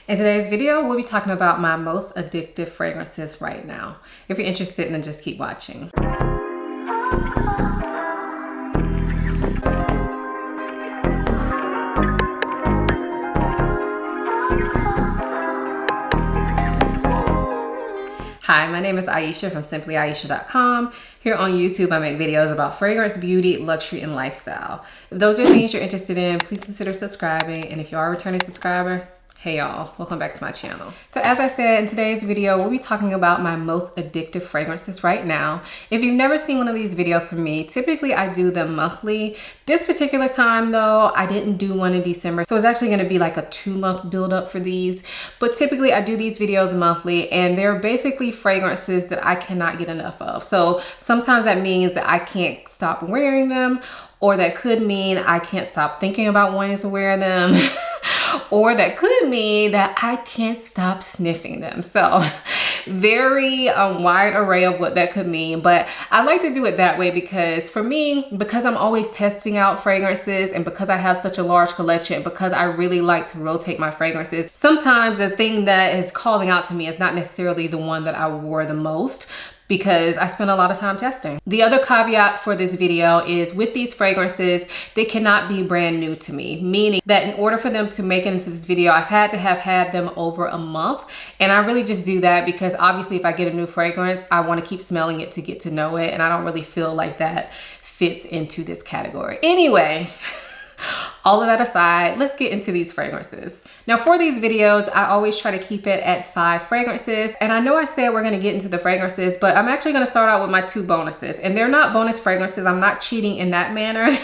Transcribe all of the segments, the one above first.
In today's video, we'll be talking about my most addictive fragrances right now. If you're interested, then just keep watching. Hi, my name is Ayesha from simplyayesha.com. Here on YouTube, I make videos about fragrance, beauty, luxury, and lifestyle. If those are things you're interested in, please consider subscribing. And if you are a returning subscriber, hey y'all, welcome back to my channel. So as I said, in today's video, we'll be talking about my most addictive fragrances right now. If you've never seen one of these videos from me, typically I do them monthly. This particular time though, I didn't do one in December. So it's actually gonna be like a 2-month buildup for these. But typically I do these videos monthly and they're basically fragrances that I cannot get enough of. So sometimes that means that I can't stop wearing them, or that could mean I can't stop thinking about wanting to wear them. Or that could mean that I can't stop sniffing them. So very wide array of what that could mean. But I like to do it that way because for me, because I'm always testing out fragrances and because I have such a large collection, because I really like to rotate my fragrances, sometimes the thing that is calling out to me is not necessarily the one that I wore the most, because I spend a lot of time testing. The other caveat for this video is with these fragrances, they cannot be brand new to me, meaning that in order for them to make it into this video, I've had to have had them over a month. And I really just do that because obviously if I get a new fragrance, I want to keep smelling it to get to know it. And I don't really feel like that fits into this category. Anyway, all of that aside, let's get into these fragrances. Now for these videos, I always try to keep it at 5 fragrances. And I know I said we're gonna get into the fragrances, but I'm actually gonna start out with my 2 bonuses. And they're not bonus fragrances, I'm not cheating in that manner,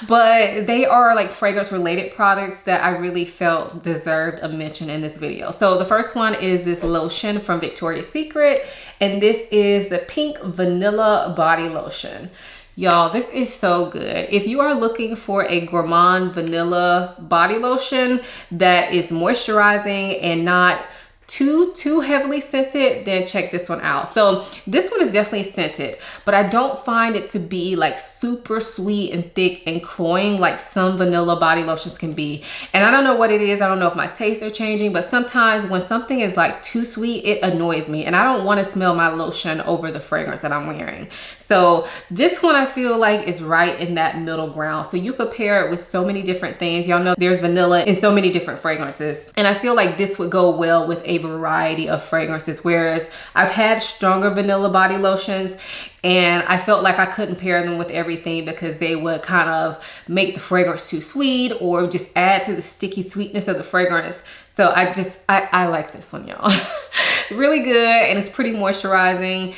but they are like fragrance related products that I really felt deserved a mention in this video. So the first one is this lotion from Victoria's Secret, and this is the Pink Vanilla Body Lotion. Y'all, this is so good. If you are looking for a gourmand vanilla body lotion that is moisturizing and not too heavily scented, then check this one out. So this one is definitely scented, but I don't find it to be like super sweet and thick and cloying like some vanilla body lotions can be. And I don't know what it is. I don't know if my tastes are changing, but sometimes when something is like too sweet, it annoys me and I don't want to smell my lotion over the fragrance that I'm wearing. So this one I feel like is right in that middle ground. So you could pair it with so many different things. Y'all know there's vanilla in so many different fragrances. And I feel like this would go well with a variety of fragrances, whereas I've had stronger vanilla body lotions and I felt like I couldn't pair them with everything because they would kind of make the fragrance too sweet or just add to the sticky sweetness of the fragrance. So I like this one, y'all. Really good, and it's pretty moisturizing.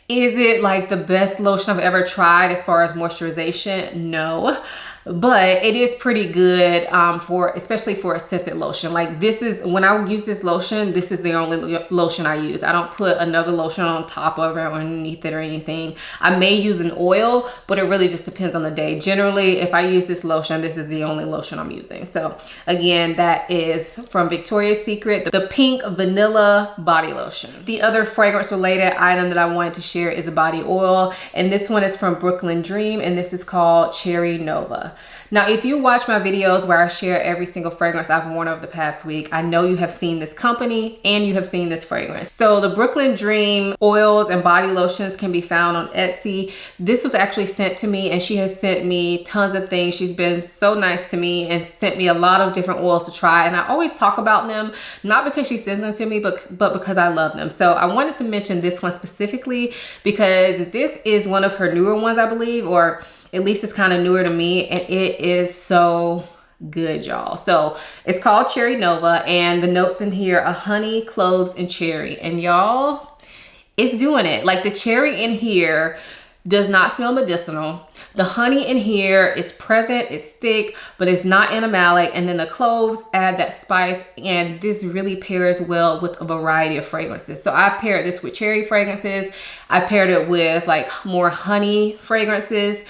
Is it like the best lotion I've ever tried as far as moisturization? No. But it is pretty good especially for a scented lotion. Like this is, when I use this lotion, this is the only lotion I use. I don't put another lotion on top of it or underneath it or anything. I may use an oil, but it really just depends on the day. Generally, if I use this lotion, this is the only lotion I'm using. So again, that is from Victoria's Secret, the Pink Vanilla Body Lotion. The other fragrance related item that I wanted to share is a body oil. And this one is from Brooklyn Dream, and this is called Cherry Nova. Now, if you watch my videos where I share every single fragrance I've worn over the past week, I know you have seen this company and you have seen this fragrance. So the Brooklyn Dream oils and body lotions can be found on Etsy. This was actually sent to me and she has sent me tons of things. She's been so nice to me and sent me a lot of different oils to try. And I always talk about them, not because she sends them to me, but because I love them. So I wanted to mention this one specifically because this is one of her newer ones, I believe, or at least it's kind of newer to me, and it is so good, y'all. So it's called Cherry Nova, and the notes in here are honey, cloves, and cherry. And y'all, it's doing it. Like the cherry in here does not smell medicinal. The honey in here is present, it's thick, but it's not animalic. And then the cloves add that spice, and this really pairs well with a variety of fragrances. So I've paired this with cherry fragrances. I've paired it with like more honey fragrances.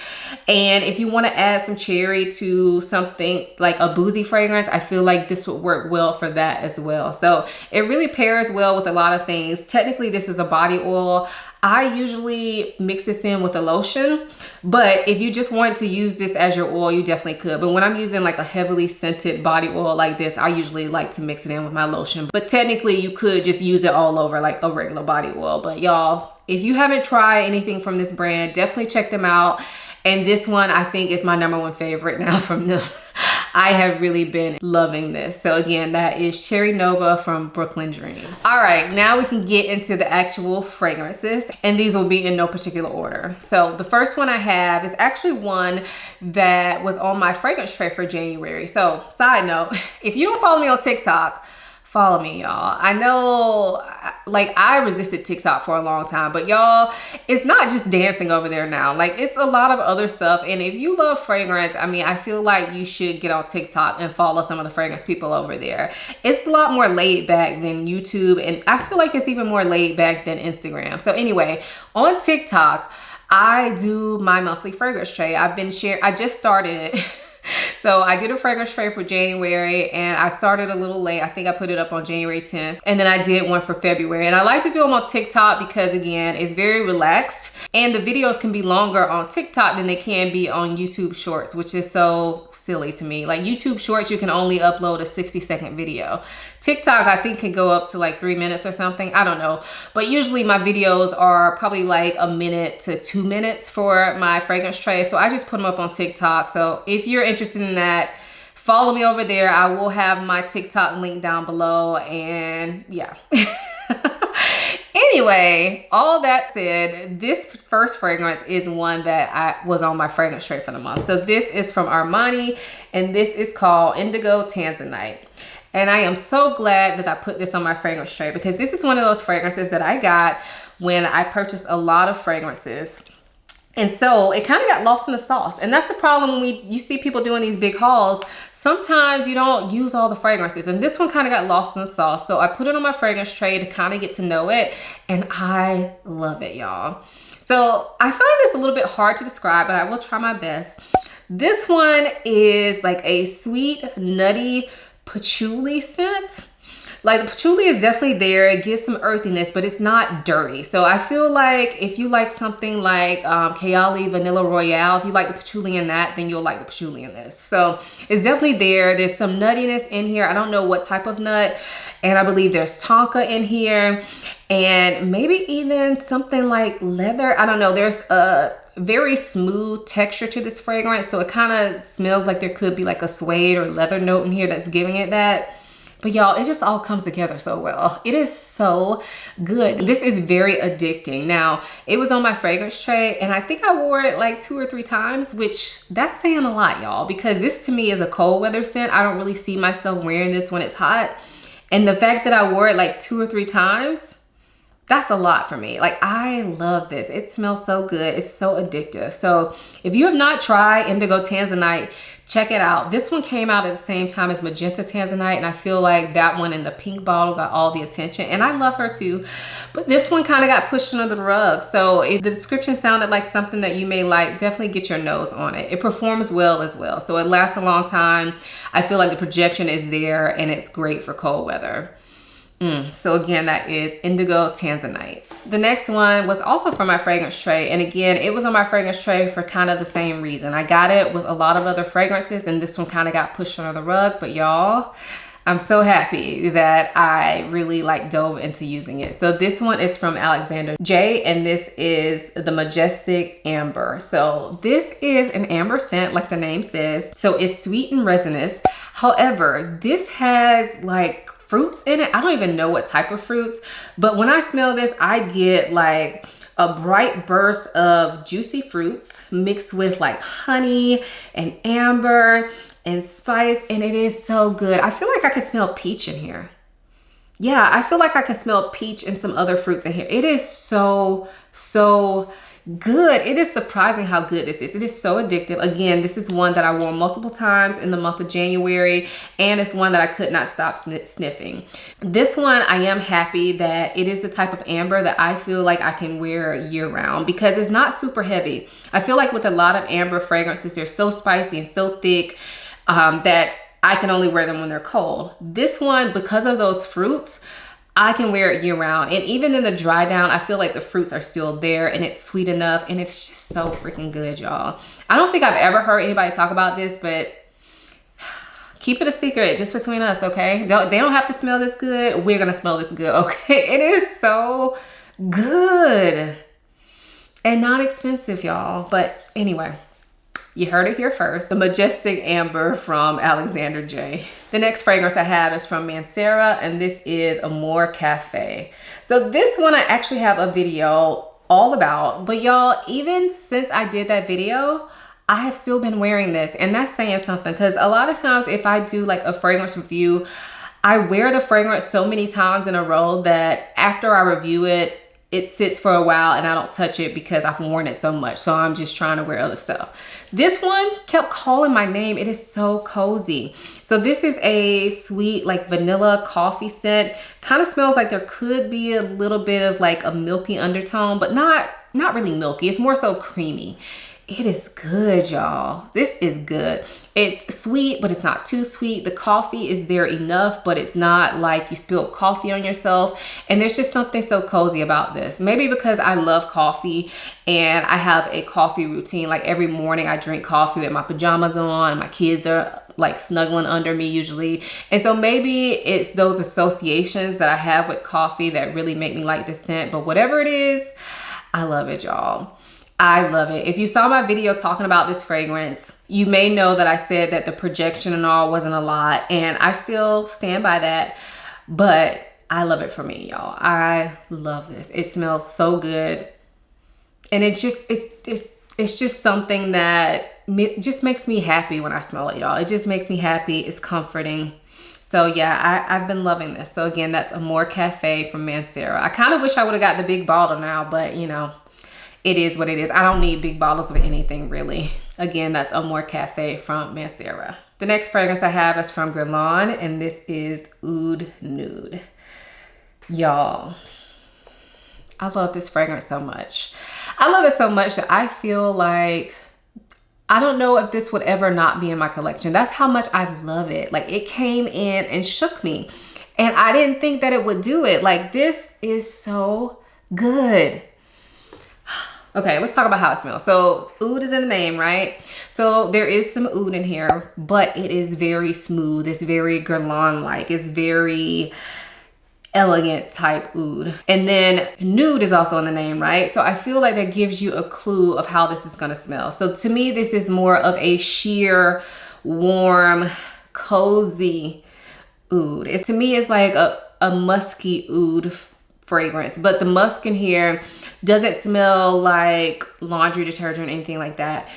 And if you want to add some cherry to something like a boozy fragrance, I feel like this would work well for that as well. So it really pairs well with a lot of things. Technically, this is a body oil. I usually mix this in with a lotion, but But if you just want to use this as your oil, you definitely could. But when I'm using like a heavily scented body oil like this, I usually like to mix it in with my lotion. But technically you could just use it all over like a regular body oil. But y'all, if you haven't tried anything from this brand, definitely check them out. And this one I think is my #1 favorite now from them. I have really been loving this. So again, that is Cherry Nova from Brooklyn Dream. All right, now we can get into the actual fragrances, and these will be in no particular order. So the first one I have is actually one that was on my fragrance tray for January. So side note, if you don't follow me on TikTok, follow me, y'all. I know, like, I resisted TikTok for a long time, but y'all, it's not just dancing over there now. Like, it's a lot of other stuff. And if you love fragrance, I mean, I feel like you should get on TikTok and follow some of the fragrance people over there. It's a lot more laid back than YouTube, and I feel like it's even more laid back than Instagram. So anyway, on TikTok, I do my monthly fragrance tray. I just started it. So I did a fragrance tray for January, and I started a little late. I think I put it up on January 10th, and then I did one for February. And I like to do them on TikTok because, again, it's very relaxed, and the videos can be longer on TikTok than they can be on YouTube Shorts, which is so silly to me. Like, YouTube Shorts, you can only upload a 60-second video. TikTok, I think, can go up to like 3 minutes or something. I don't know. But usually my videos are probably like 1 minute to 2 minutes for my fragrance tray. So I just put them up on TikTok. So if you're interested in that, follow me over there. I will have my TikTok link down below, and yeah. Anyway, all that said, this first fragrance is one that was on my fragrance tray for the month. So this is from Armani, and this is called Indigo Tanzanite. And I am so glad that I put this on my fragrance tray, because this is one of those fragrances that I got when I purchased a lot of fragrances. And so it kind of got lost in the sauce. And that's the problem when you see people doing these big hauls. Sometimes you don't use all the fragrances. And this one kind of got lost in the sauce. So I put it on my fragrance tray to kind of get to know it. And I love it, y'all. So I find this a little bit hard to describe, but I will try my best. This one is like a sweet, nutty patchouli scent. Like, the patchouli is definitely there. It gives some earthiness, but it's not dirty. So I feel like if you like something like Kayali Vanilla Royale, if you like the patchouli in that, then you'll like the patchouli in this. So it's definitely there. There's some nuttiness in here. I don't know what type of nut. And I believe there's tonka in here. And maybe even something like leather. I don't know. There's a very smooth texture to this fragrance. So it kind of smells like there could be like a suede or leather note in here that's giving it that. But y'all, it just all comes together so well. It is so good. This is very addicting. Now, it was on my fragrance tray, and I think I wore it like 2 or 3 times, which that's saying a lot, y'all, because this to me is a cold weather scent. I don't really see myself wearing this when it's hot. And the fact that I wore it like 2 or 3 times, that's a lot for me. Like, I love this. It smells so good. It's so addictive. So if you have not tried Indigo Tanzanite, check it out. This one came out at the same time as Magenta Tanzanite, and I feel like that one in the pink bottle got all the attention, and I love her too. But this one kind of got pushed under the rug. So if the description sounded like something that you may like, definitely get your nose on it. It performs well as well. So it lasts a long time. I feel like the projection is there, and it's great for cold weather. So again, that is Indigo Tanzanite. The next one was also from my fragrance tray. And again, it was on my fragrance tray for kind of the same reason. I got it with a lot of other fragrances, and this one kind of got pushed under the rug. But y'all, I'm so happy that I really like dove into using it. So this one is from Alexander J, and this is the Majestic Amber. So this is an amber scent, like the name says. So it's sweet and resinous. However, this has like fruits in it. I don't even know what type of fruits, but when I smell this, I get like a bright burst of juicy fruits mixed with like honey and amber and spice, and it is so good. I feel like I can smell peach in here. Yeah, I feel like I can smell peach and some other fruits in here. It is so good. It is surprising how good this is. It is so addictive. Again, this is one that I wore multiple times in the month of January, and it's one that I could not stop sniffing. This one, I am happy that it is the type of amber that I feel like I can wear year round, because it's not super heavy. I feel like with a lot of amber fragrances, they're so spicy and so thick that I can only wear them when they're cold. This one, because of those fruits, I can wear it year round. And even in the dry down, I feel like the fruits are still there and it's sweet enough and it's just so freaking good, y'all. I don't think I've ever heard anybody talk about this, but keep it a secret just between us, okay? They don't have to smell this good. We're gonna smell this good, okay? It is so good and not expensive, y'all. But anyway, you heard it here first. The Majestic Amber from Alexander J. The next fragrance I have is from Mancera, and this is Amor Cafe. So this one I actually have a video all about, but y'all, even since I did that video, I have still been wearing this, and that's saying something, because a lot of times if I do like a fragrance review, I wear the fragrance so many times in a row that after I review it, it sits for a while and I don't touch it because I've worn it so much. So I'm just trying to wear other stuff. This one kept calling my name. It is so cozy. So this is a sweet like vanilla coffee scent. Kind of smells like there could be a little bit of like a milky undertone, but not really milky. It's more so creamy. It is good, y'all. This is good. It's sweet, but it's not too sweet. The coffee is there enough, but it's not like you spilled coffee on yourself. And there's just something so cozy about this. Maybe because I love coffee and I have a coffee routine. Like every morning I drink coffee with my pajamas on. My kids are like snuggling under me usually. And so maybe it's those associations that I have with coffee that really make me like this scent. But whatever it is, I love it, y'all. I love it. If you saw my video talking about this fragrance, you may know that I said that the projection and all wasn't a lot, and I still stand by that, but I love it for me, y'all. I love this. It smells so good. And it's just something that just makes me happy when I smell it, y'all. It just makes me happy. It's comforting. So yeah, I've been loving this. So again, that's Amor Cafe from Mancera. I kind of wish I would have got the big bottle now, but you know, it is what it is. I don't need big bottles of anything, really. Again, that's Amor Cafe from Mancera. The next fragrance I have is from Guerlain, and this is Oud Nude. Y'all, I love this fragrance so much. I love it so much that I feel like, I don't know if this would ever not be in my collection. That's how much I love it. Like, it came in and shook me, and I didn't think that it would do it. Like, this is so good. Okay, let's talk about how it smells. So oud is in the name, right? So there is some oud in here, but it is very smooth. It's very Guerlain-like. It's very elegant type oud. And then nude is also in the name, right? So I feel like that gives you a clue of how this is gonna smell. So to me, this is more of a sheer, warm, cozy oud. To me, it's like a musky oud fragrance, but the musk in here doesn't smell like laundry detergent or anything like that.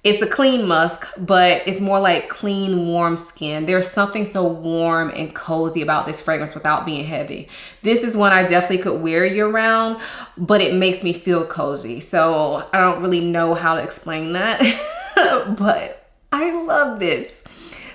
It's a clean musk, but it's more like clean, warm skin. There's something so warm and cozy about this fragrance without being heavy. This is one I definitely could wear year round, but it makes me feel cozy. So I don't really know how to explain that, but I love this.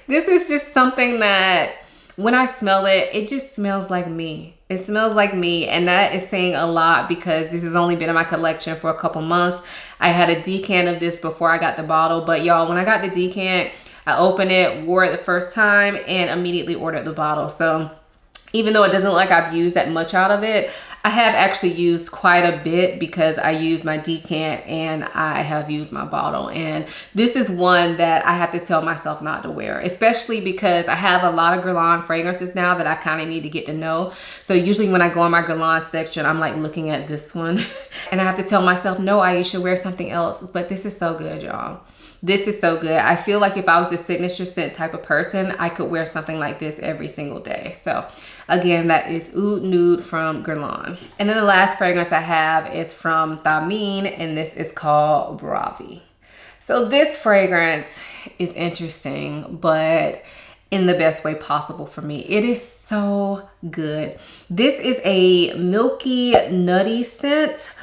This is just something that when I smell it, it just smells like me. It smells like me, and that is saying a lot because this has only been in my collection for a couple months. I had a decant of this before I got the bottle, but y'all, when I got the decant, I opened it, wore it the first time, and immediately ordered the bottle. So even though it doesn't look like I've used that much out of it, I have actually used quite a bit because I used my decant and I have used my bottle. And this is one that I have to tell myself not to wear, especially because I have a lot of Guerlain fragrances now that I kind of need to get to know. So usually when I go in my Guerlain section, I'm like looking at this one and I have to tell myself, no, Ayesha, wear something else. But this is so good, y'all. This is so good. I feel like if I was a signature scent type of person, I could wear something like this every single day. So again, that is Oud Nude from Guerlain. And then the last fragrance I have is from Thameen, and this is called Bravi. So this fragrance is interesting, but in the best way possible for me. It is so good. This is a milky, nutty scent,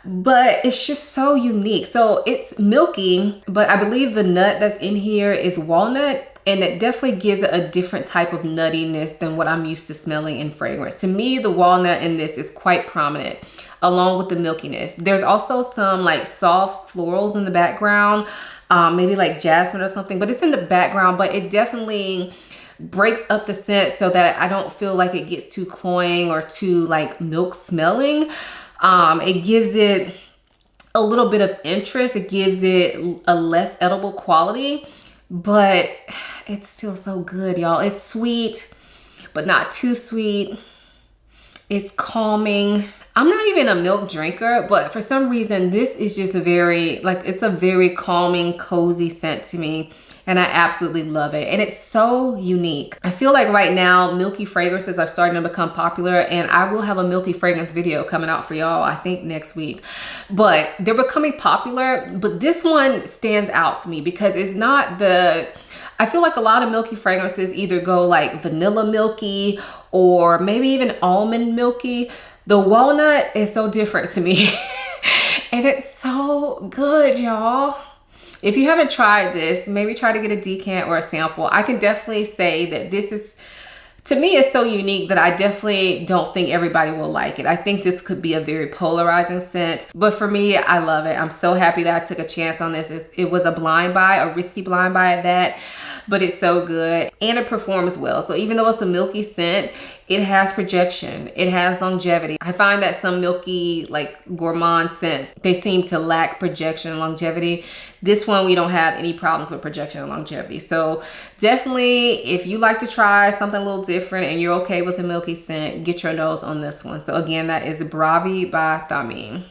but it's just so unique. So it's milky, but I believe the nut that's in here is walnut, and it definitely gives it a different type of nuttiness than what I'm used to smelling in fragrance. To me, the walnut in this is quite prominent along with the milkiness. There's also some like soft florals in the background, maybe like jasmine or something, but it's in the background, but it definitely breaks up the scent so that I don't feel like it gets too cloying or too like milk smelling. It gives it a little bit of interest. It gives it a less edible quality, but it's still so good, y'all. It's sweet, but not too sweet. It's calming. I'm not even a milk drinker, but for some reason, this is just a very, like, it's a very calming, cozy scent to me. And I absolutely love it. And it's so unique. I feel like right now, milky fragrances are starting to become popular, and I will have a milky fragrance video coming out for y'all, I think next week. But they're becoming popular, but this one stands out to me because it's not the, I feel like a lot of milky fragrances either go like vanilla milky or maybe even almond milky. The walnut is so different to me. And it's so good, y'all. If you haven't tried this, maybe try to get a decant or a sample. I can definitely say that this is, to me, it's so unique that I definitely don't think everybody will like it. I think this could be a very polarizing scent, but for me, I love it. I'm so happy that I took a chance on this. It was a blind buy, a risky blind buy at that, but it's so good and it performs well. So even though it's a milky scent, it has projection, it has longevity. I find that some milky, like gourmand scents, they seem to lack projection and longevity. This one, we don't have any problems with projection and longevity. So definitely, if you like to try something a little different and you're okay with a milky scent, get your nose on this one. So again, that is Bravi by Thameen.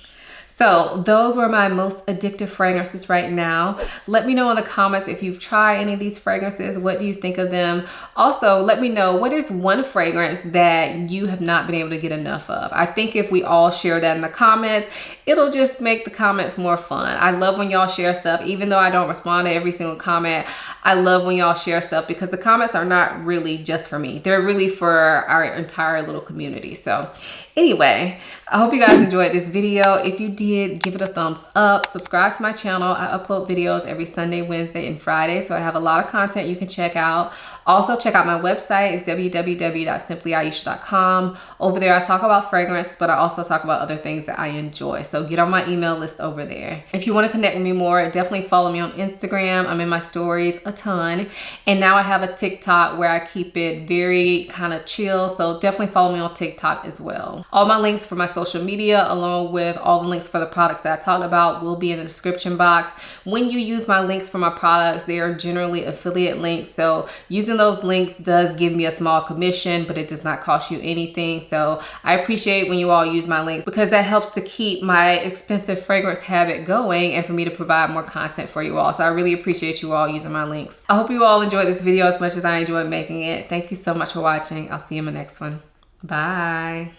So those were my most addictive fragrances right now. Let me know in the comments if you've tried any of these fragrances. What do you think of them? Also, let me know what is one fragrance that you have not been able to get enough of. I think if we all share that in the comments, it'll just make the comments more fun. I love when y'all share stuff. Even though I don't respond to every single comment, I love when y'all share stuff because the comments are not really just for me. They're really for our entire little community. So anyway, I hope you guys enjoyed this video. If you did, give it a thumbs up. Subscribe to my channel. I upload videos every Sunday, Wednesday, and Friday. So I have a lot of content you can check out. Also, check out my website. It's www.simplyayesha.com. Over there, I talk about fragrance, but I also talk about other things that I enjoy. So get on my email list over there. If you want to connect with me more, definitely follow me on Instagram. I'm in my stories a ton. And now I have a TikTok where I keep it very kind of chill. So definitely follow me on TikTok as well. All my links for my social media, along with all the links for the products that I talked about, will be in the description box. When you use my links for my products, they are generally affiliate links. So using those links does give me a small commission, but it does not cost you anything. So I appreciate when you all use my links because that helps to keep my expensive fragrance habit going and for me to provide more content for you all. So I really appreciate you all using my links. I hope you all enjoyed this video as much as I enjoyed making it. Thank you so much for watching. I'll see you in my next one. Bye.